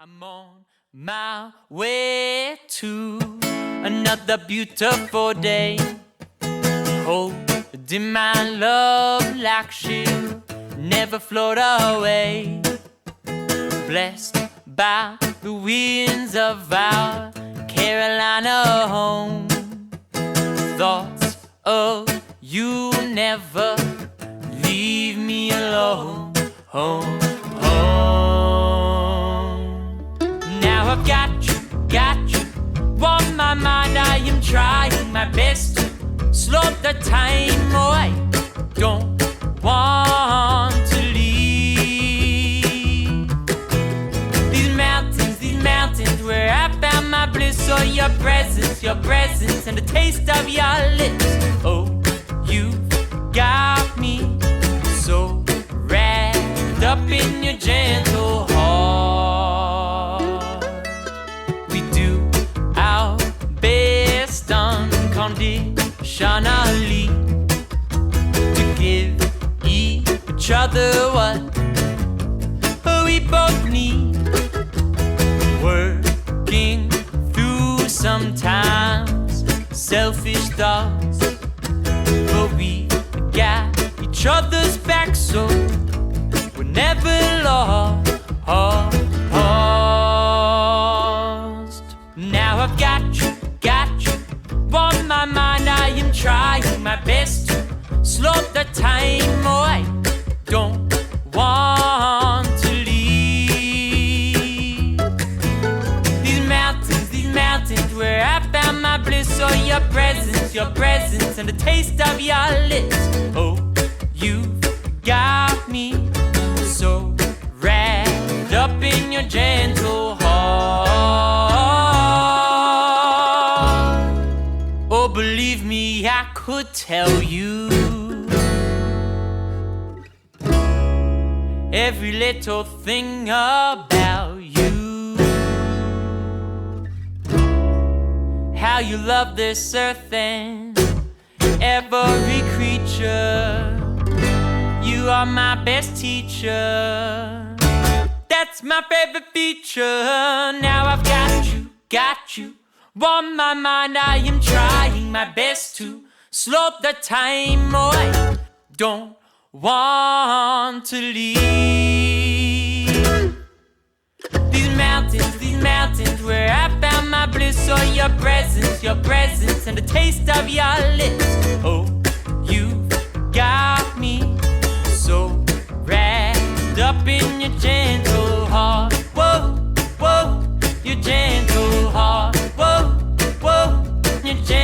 I'm on my way to another beautiful day. Holding my love like she'll never float away. Blessed by the winds of our Carolina home. Thoughts of you never leave me alone. Home, home. Now I've got you on my mind. I am trying my best to slow the time. Oh, I don't want to leave these mountains where I found my bliss. Oh, your presence, and the taste of your lips. Oh, you've got me so wrapped up in your gentle heart. We do our best unconditionally to give each other what we both need. Working through sometimes selfish thoughts, but we got each other's back, so we're never lost. Now I've got you on my mind. I am trying my best to slow the time. Oh, I don't want to leave these mountains where I found my bliss. Oh, your presence, and the taste of your lips. Oh, you've got me so wrapped up in your gentle heart. Oh, believe me, I could tell you every little thing about you. How you love this earth and every creature. You are my best teacher. That's my favorite feature. Now I've got you on my mind. I am trying my best to slow the time. Oh, I don't want to leave these mountains where I found my bliss. Oh, your presence, and the taste of your lips. Oh, you've got me so wrapped up in your gentle heart. Whoa, whoa, your gentle heart. Whoa, whoa, your gentle